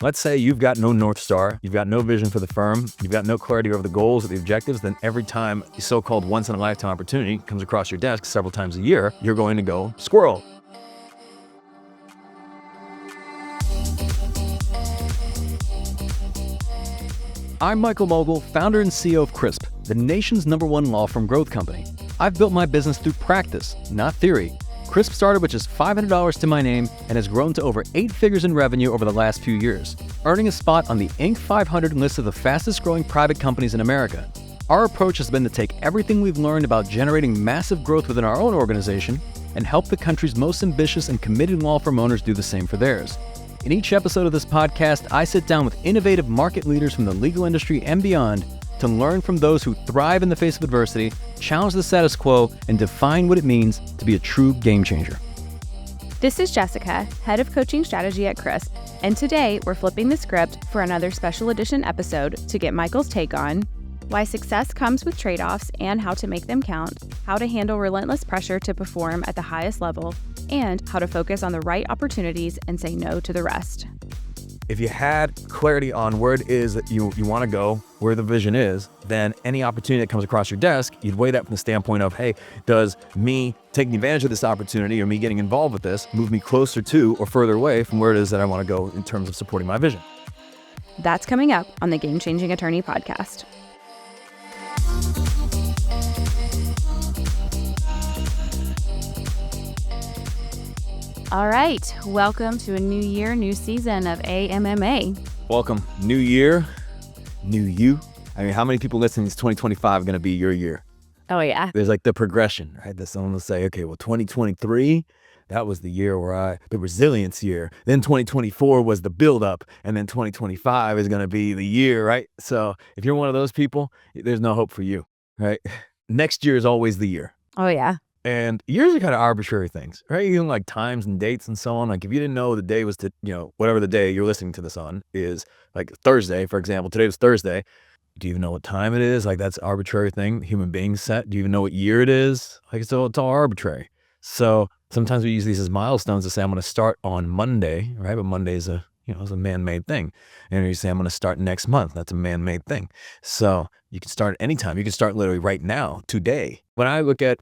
Let's say you've got no North Star, you've got no vision for the firm, you've got no clarity over the goals or the objectives, then every time a so-called once-in-a-lifetime opportunity comes across your desk several times a year, you're going to go squirrel. I'm Michael Mogill, founder and CEO of Crisp, the nation's #1 law firm growth company. I've built my business through practice, not theory. Crisp started with just $500 to my name and has grown to over 8 figures in revenue over the last few years, earning a spot on the Inc. 500 list of the fastest growing private companies in America. Our approach has been to take everything we've learned about generating massive growth within our own organization and help the country's most ambitious and committed law firm owners do the same for theirs. In each episode of this podcast, I sit down with innovative market leaders from the legal industry and beyond to learn from those who thrive in the face of adversity, challenge the status quo, and define what it means to be a true game changer. This is Jessica, Head of Coaching Strategy at Crisp, and today we're flipping the script for another special edition episode to get Michael's take on why success comes with trade-offs and how to make them count, how to handle relentless pressure to perform at the highest level, and how to focus on the right opportunities and say no to the rest. If you had clarity on where it is that you want to go, where the vision is, then any opportunity that comes across your desk, you'd weigh that from the standpoint of, hey, does me taking advantage of this opportunity or me getting involved with this move me closer to or further away from where it is that I want to go in terms of supporting my vision? That's coming up on the Game Changing Attorney podcast. All right, welcome to a new year, new season of AMMA. Welcome. New year, new you. I mean, how many people listening to 2025 going to be your year? Oh, yeah. There's like the progression, right? That someone will say, okay, well, 2023, that was the year where the resilience year. Then 2024 was the buildup. And then 2025 is going to be the year, right? So if you're one of those people, there's no hope for you, right? Next year is always the year. Oh, yeah. And years are kind of arbitrary things, right? You know, like times and dates and so on. Like if you didn't know the day was whatever the day you're listening to this on is, like Thursday, for example, today was Thursday. Do you even know what time it is? Like that's an arbitrary thing human beings set. Do you even know what year it is? Like so it's all arbitrary. So sometimes we use these as milestones to say, I'm going to start on Monday, right? But Monday is it's a man-made thing. And you say, I'm going to start next month. That's a man-made thing. So you can start anytime. You can start literally right now, today. When I look at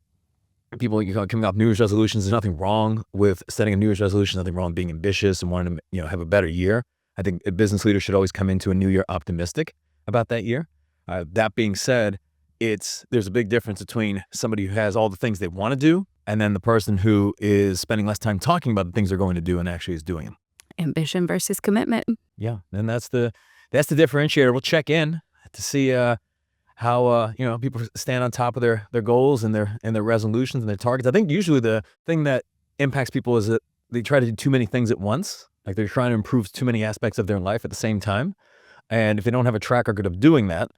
people coming off New Year's resolutions, there's nothing wrong with setting a New Year's resolution, nothing wrong with being ambitious and wanting to have a better year. I think a business leader should always come into a new year optimistic about that year. That being said, there's a big difference between somebody who has all the things they want to do and then the person who is spending less time talking about the things they're going to do and actually is doing them. Ambition versus commitment. Yeah, and that's the differentiator. We'll check in to see how people stand on top of their goals and their resolutions and their targets. I think usually the thing that impacts people is that they try to do too many things at once. Like they're trying to improve too many aspects of their life at the same time. And if they don't have a track record of doing that,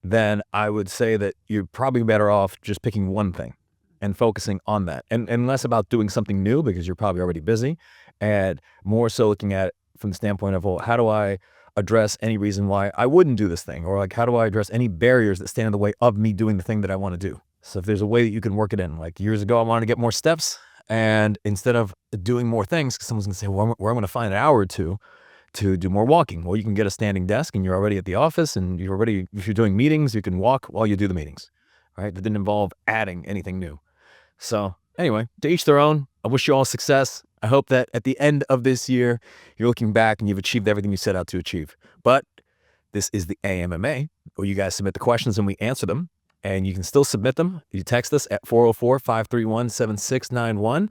then I would say that you're probably better off just picking one thing and focusing on that, and less about doing something new because you're probably already busy, and more so looking at it from the standpoint of, well, how do I address any reason why I wouldn't do this thing? Or like, how do I address any barriers that stand in the way of me doing the thing that I want to do? So if there's a way that you can work it in, like years ago, I wanted to get more steps. And instead of doing more things, someone's going to say, well, where am I going to find an hour or two to do more walking? Well, you can get a standing desk and you're already at the office and if you're doing meetings, you can walk while you do the meetings, right? That didn't involve adding anything new. So anyway, to each their own. I wish you all success. I hope that at the end of this year, you're looking back and you've achieved everything you set out to achieve. But this is the AMMA, where you guys submit the questions and we answer them. And you can still submit them. You text us at 404-531-7691.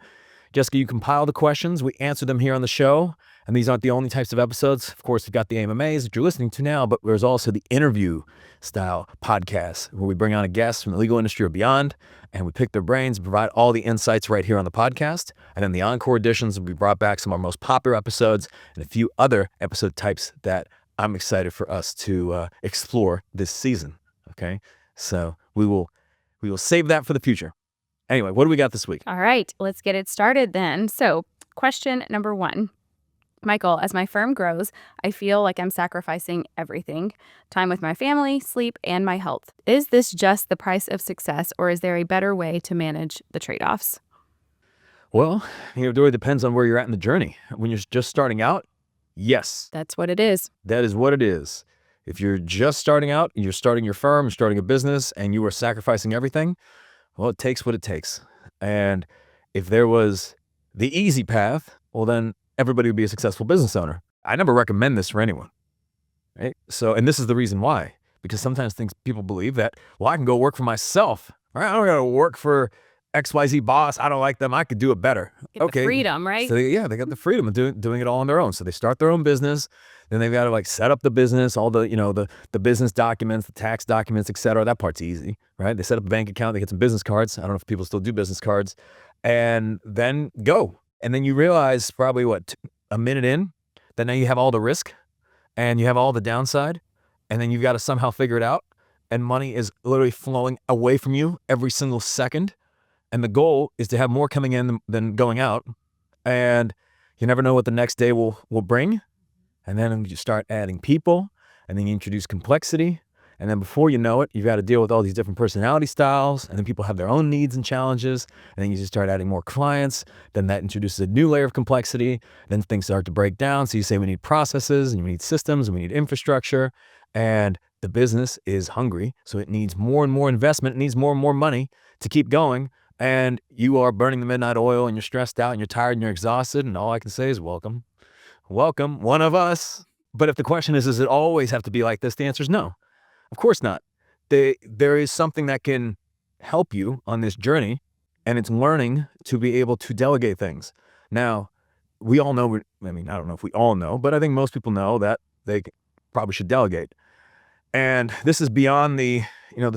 Jessica, you compile the questions. We answer them here on the show. And these aren't the only types of episodes. Of course, we've got the AMMAs that you're listening to now, but there's also the interview style podcast where we bring on a guest from the legal industry or beyond, and we pick their brains and provide all the insights right here on the podcast. And then the encore editions, we brought back some of our most popular episodes and a few other episode types that I'm excited for us to explore this season. Okay, so we will save that for the future. Anyway, what do we got this week? All right, let's get it started then. So question number 1. Michael, as my firm grows, I feel like I'm sacrificing everything. Time with my family, sleep, and my health. Is this just the price of success, or is there a better way to manage the trade-offs? Well, it really depends on where you're at in the journey. When you're just starting out, Yes. That's what it is. That is what it is. If you're just starting out, you're starting your firm, you're starting a business, and you are sacrificing everything, well, it takes what it takes. And if there was the easy path, well, then everybody would be a successful business owner. I never recommend this for anyone, right? So, and this is the reason why, because sometimes people believe that, well, I can go work for myself, right? I don't got to work for XYZ boss. I don't like them. I could do it better. Get the freedom, right? So they got the freedom of doing it all on their own. So they start their own business. Then they've got to like set up the business, all the, the business documents, the tax documents, et cetera. That part's easy, right? They set up a bank account, they get some business cards. I don't know if people still do business cards, and then go. And then you realize probably a minute in that now you have all the risk and you have all the downside, and then you've got to somehow figure it out. And money is literally flowing away from you every single second. And the goal is to have more coming in than going out. And you never know what the next day will bring. And then you start adding people, and then you introduce complexity. And then before you know it, you've got to deal with all these different personality styles. And then people have their own needs and challenges. And then you just start adding more clients. Then that introduces a new layer of complexity. Then things start to break down. So you say we need processes, and we need systems, and we need infrastructure. And the business is hungry. So it needs more and more investment. It needs more and more money to keep going. And you are burning the midnight oil, and you're stressed out, and you're tired, and you're exhausted, and all I can say is welcome. Welcome, one of us. But if the question is, does it always have to be like this? The answer is no. Of course not. There is something that can help you on this journey, and it's learning to be able to delegate things. Now, we all know, I don't know if we all know, but I think most people know that they probably should delegate. And this is beyond the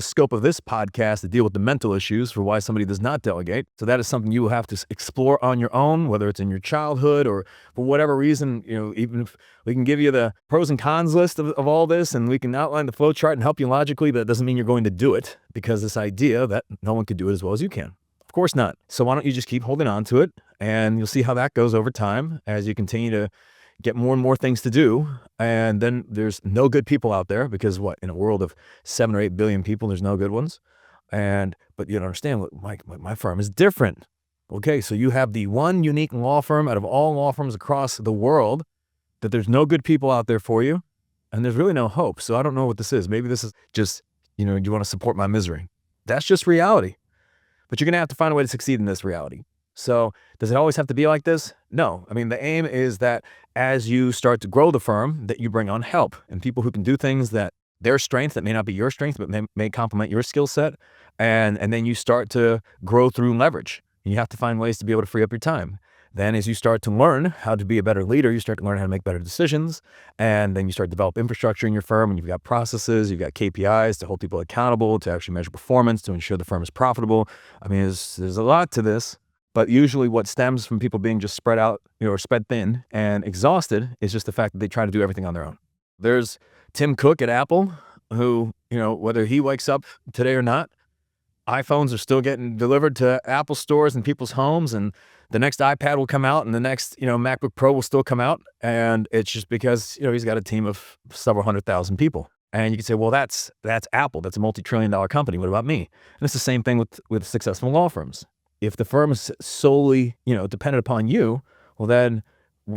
scope of this podcast to deal with the mental issues for why somebody does not delegate. So that is something you will have to explore on your own, whether it's in your childhood or for whatever reason. Even if we can give you the pros and cons list of all this, and we can outline the flow chart and help you logically, but that doesn't mean you're going to do it, because this idea that no one can do it as well as you can. Of course not. So why don't you just keep holding on to it, and you'll see how that goes over time as you continue to get more and more things to do. And then there's no good people out there, because in a world of 7 or 8 billion people, there's no good ones. But you understand, my firm is different. Okay, so you have the one unique law firm out of all law firms across the world that there's no good people out there for you, and there's really no hope. So I don't know what this is. Maybe this is just, you want to support my misery. That's just reality. But you're going to have to find a way to succeed in this reality. So does it always have to be like this? No. The aim is that as you start to grow the firm, that you bring on help and people who can do things that their strength, that may not be your strength, but may complement your skill set. And then you start to grow through leverage. You have to find ways to be able to free up your time. Then as you start to learn how to be a better leader, you start to learn how to make better decisions. And then you start to develop infrastructure in your firm, and you've got processes, you've got KPIs to hold people accountable, to actually measure performance, to ensure the firm is profitable. There's a lot to this. But usually what stems from people being just spread out, or spread thin and exhausted, is just the fact that they try to do everything on their own. There's Tim Cook at Apple, who, whether he wakes up today or not, iPhones are still getting delivered to Apple stores and people's homes, and the next iPad will come out, and the next, MacBook Pro will still come out. And it's just because, he's got a team of several 100,000 people. And you can say, well, that's Apple. That's a multi-trillion-dollar company. What about me? And it's the same thing with successful law firms. If the firm is solely, dependent upon you, well, then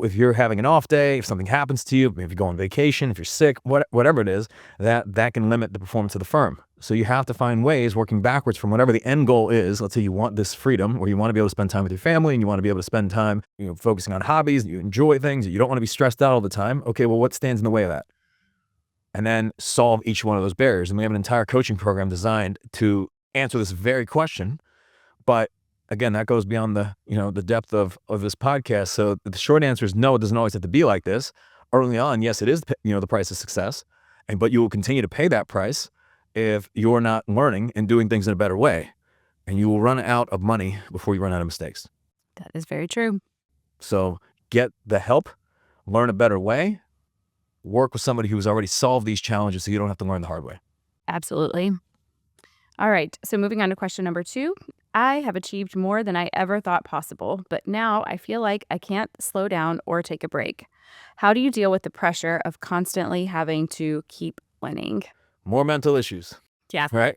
if you're having an off day, if something happens to you, if you go on vacation, if you're sick, whatever it is, that can limit the performance of the firm. So you have to find ways, working backwards from whatever the end goal is. Let's say you want this freedom, or you want to be able to spend time with your family, and you want to be able to spend time, focusing on hobbies, you enjoy things, you don't want to be stressed out all the time. Okay, well, what stands in the way of that? And then solve each one of those barriers. And we have an entire coaching program designed to answer this very question. But again, that goes beyond the depth of this podcast. So the short answer is no, it doesn't always have to be like this. Early on, yes, it is, the price of success. But you will continue to pay that price if you're not learning and doing things in a better way. And you will run out of money before you run out of mistakes. That is very true. So get the help, learn a better way, work with somebody who's already solved these challenges so you don't have to learn the hard way. Absolutely. All right. So moving on to question number 2. I have achieved more than I ever thought possible, but now I feel like I can't slow down or take a break. How do you deal with the pressure of constantly having to keep winning? More mental issues. Yeah. Right?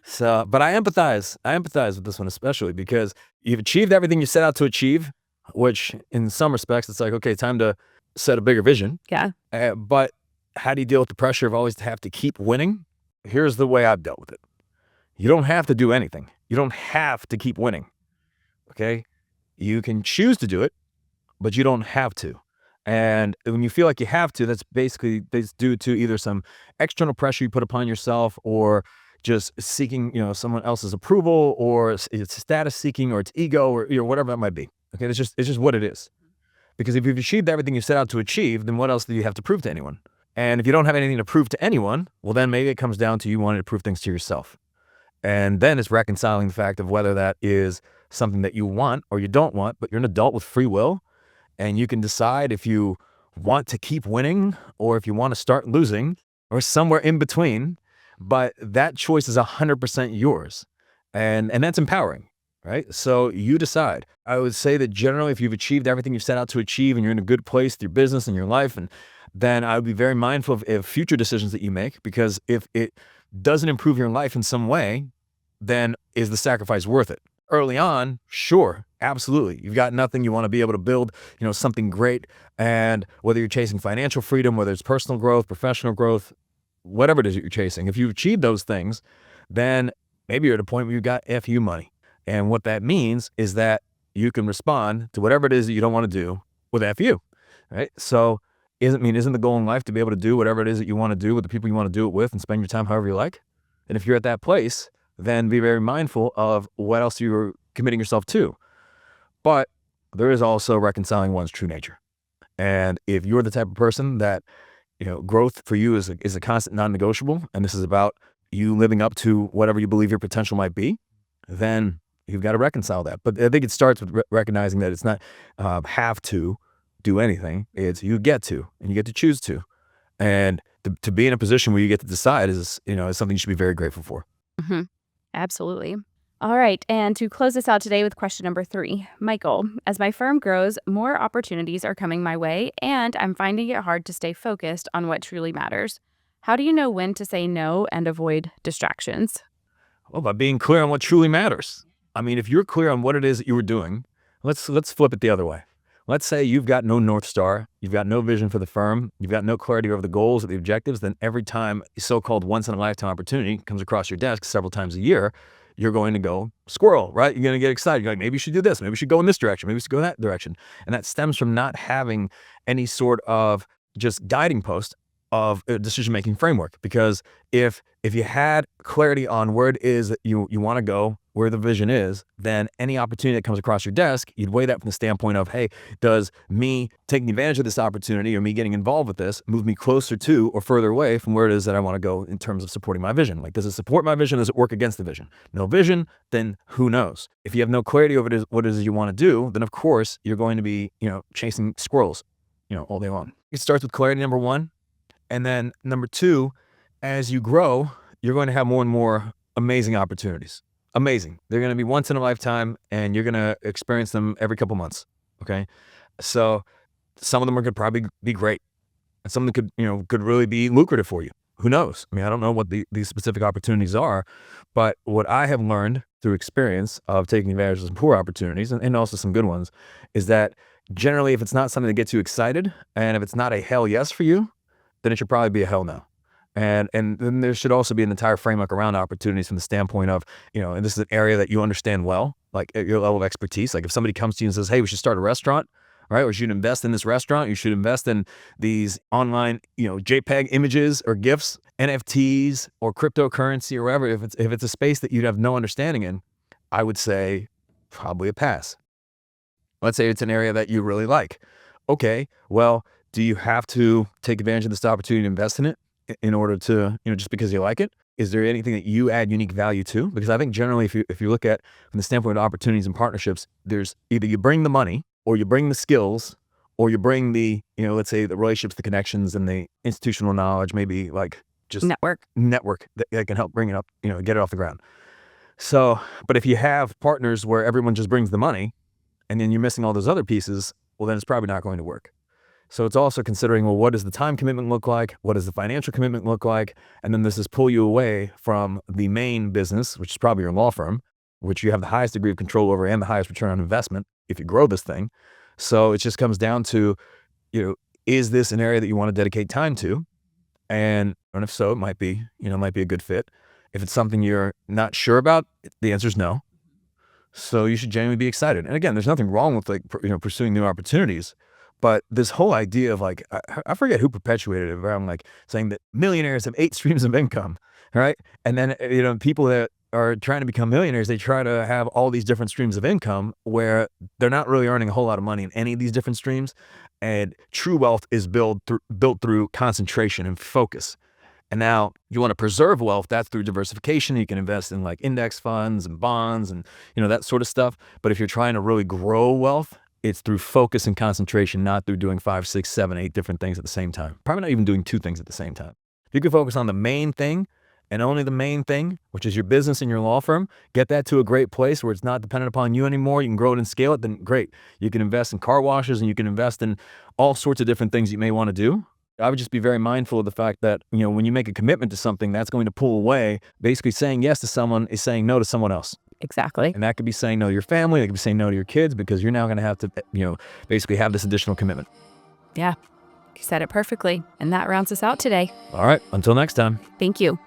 So, but I empathize. with this one, especially because you've achieved everything you set out to achieve, which in some respects, it's like, okay, time to set a bigger vision. Yeah. But how do you deal with the pressure of always have to keep winning? Here's the way I've dealt with it. You don't have to do anything. You don't have to keep winning. Okay? You can choose to do it, but you don't have to. And when you feel like you have to, that's due to either some external pressure you put upon yourself, or just seeking, someone else's approval, or it's status seeking, or it's ego, or whatever that might be. Okay, it's just what it is. Because if you've achieved everything you set out to achieve, then what else do you have to prove to anyone? And if you don't have anything to prove to anyone, well, then maybe it comes down to you wanting to prove things to yourself. And then it's reconciling the fact of whether that is something that you want or you don't want, but you're an adult with free will, and you can decide if you want to keep winning or if you want to start losing, or somewhere in between. But that choice is 100% yours. And that's empowering, right? So you decide. I would say that generally, if you've achieved everything you've set out to achieve and you're in a good place with your business and your life, and then I would be very mindful of future decisions that you make, because if it doesn't improve your life in some way, then is the sacrifice worth it? Early on, sure, absolutely. You've got nothing. You want to be able to build, something great. And whether you're chasing financial freedom, whether it's personal growth, professional growth, whatever it is that you're chasing, if you've achieved those things, then maybe you're at a point where you've got FU money. And what that means is that you can respond to whatever it is that you don't want to do with FU, right? So isn't the goal in life to be able to do whatever it is that you want to do with the people you want to do it with and spend your time however you like? And if you're at that place, then be very mindful of what else you're committing yourself to. But there is also reconciling one's true nature. And if you're the type of person that, growth for you is a constant non-negotiable, and this is about you living up to whatever you believe your potential might be, then you've got to reconcile that. But I think it starts with recognizing that it's not have to do anything. It's you get to, and you get to choose to. And to be in a position where you get to decide is something you should be very grateful for. Mm-hmm. Absolutely. All right. And to close this out today with question number 3, Michael, as my firm grows, more opportunities are coming my way, and I'm finding it hard to stay focused on what truly matters. How do you know when to say no and avoid distractions? Well, by being clear on what truly matters. I mean, if you're clear on what it is that you were doing, let's flip it the other way. Let's say you've got no North Star, you've got no vision for the firm, you've got no clarity over the goals or the objectives, then every time a so-called once-in-a-lifetime opportunity comes across your desk several times a year, you're going to go squirrel, right? You're going to get excited. You're like, maybe you should do this. Maybe we should go in this direction. Maybe we should go in that direction. And that stems from not having any sort of just guiding post of a decision-making framework. Because if you had clarity on where it is that you want to go, where the vision is, then any opportunity that comes across your desk, you'd weigh that from the standpoint of, hey, does me taking advantage of this opportunity or me getting involved with this move me closer to or further away from where it is that I want to go in terms of supporting my vision? Like, does it support my vision? Does it work against the vision? No vision, then who knows? If you have no clarity over what it is you want to do, then of course you're going to be, chasing squirrels, all day long. It starts with clarity, number 1. And then number 2, as you grow, you're going to have more and more amazing opportunities. Amazing. They're going to be once in a lifetime, and you're going to experience them every couple months. Okay. So some of them could probably be great, and some of them could really be lucrative for you. Who knows? I mean, I don't know what these specific opportunities are, but what I have learned through experience of taking advantage of some poor opportunities and also some good ones is that generally, if it's not something that gets you excited, and if it's not a hell yes for you, then it should probably be a hell no. And then there should also be an entire framework around opportunities from the standpoint of, and this is an area that you understand well, like at your level of expertise. Like if somebody comes to you and says, hey, we should start a restaurant, right? Or you should invest in this restaurant. You should invest in these online, JPEG images or GIFs, NFTs or cryptocurrency or whatever. If it's a space that you'd have no understanding in, I would say probably a pass. Let's say it's an area that you really like. Okay, well, do you have to take advantage of this opportunity to invest in it in order to, just because you like it? Is there anything that you add unique value to? Because I think generally, if you look at from the standpoint of opportunities and partnerships, there's either you bring the money, or you bring the skills, or you bring the, let's say the relationships, the connections, and the institutional knowledge, maybe like just network that can help bring it up, get it off the ground. So, but if you have partners where everyone just brings the money, and then you're missing all those other pieces, well, then it's probably not going to work. So it's also considering, well, what does the time commitment look like? What does the financial commitment look like? And then this is pull you away from the main business, which is probably your law firm, which you have the highest degree of control over and the highest return on investment if you grow this thing. So it just comes down to, is this an area that you want to dedicate time to? And if so, it might be a good fit. If it's something you're not sure about, the answer is no. So you should genuinely be excited. And again, there's nothing wrong with pursuing new opportunities, but this whole idea of I forget who perpetuated it around saying that millionaires have 8 streams of income, right? And then people that are trying to become millionaires, they try to have all these different streams of income where they're not really earning a whole lot of money in any of these different streams. And true wealth is built through concentration and focus. And now you want to preserve wealth, that's through diversification. You can invest in index funds and bonds and that sort of stuff. But if you're trying to really grow wealth, it's through focus and concentration, not through doing 5, 6, 7, 8 different things at the same time. Probably not even doing 2 things at the same time. If you can focus on the main thing and only the main thing, which is your business and your law firm, get that to a great place where it's not dependent upon you anymore. You can grow it and scale it, then great. You can invest in car washes and you can invest in all sorts of different things you may want to do. I would just be very mindful of the fact that, when you make a commitment to something, that's going to pull away. Basically saying yes to someone is saying no to someone else. Exactly. And that could be saying no to your family. That could be saying no to your kids because you're now going to have to, basically have this additional commitment. Yeah, you said it perfectly. And that rounds us out today. All right. Until next time. Thank you.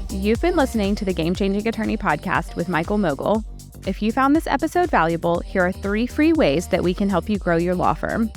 You've been listening to the Game Changing Attorney podcast with Michael Mogill. If you found this episode valuable, here are 3 free ways that we can help you grow your law firm.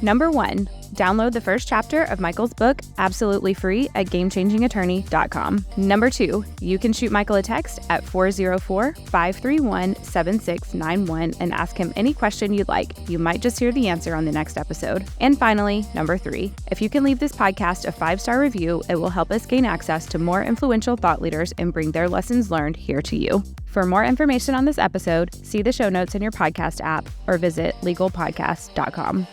Number 1, download the first chapter of Michael's book absolutely free at gamechangingattorney.com. Number 2, you can shoot Michael a text at 404-531-7691 and ask him any question you'd like. You might just hear the answer on the next episode. And finally, number 3, if you can leave this podcast a 5-star review, it will help us gain access to more influential thought leaders and bring their lessons learned here to you. For more information on this episode, see the show notes in your podcast app or visit legalpodcast.com.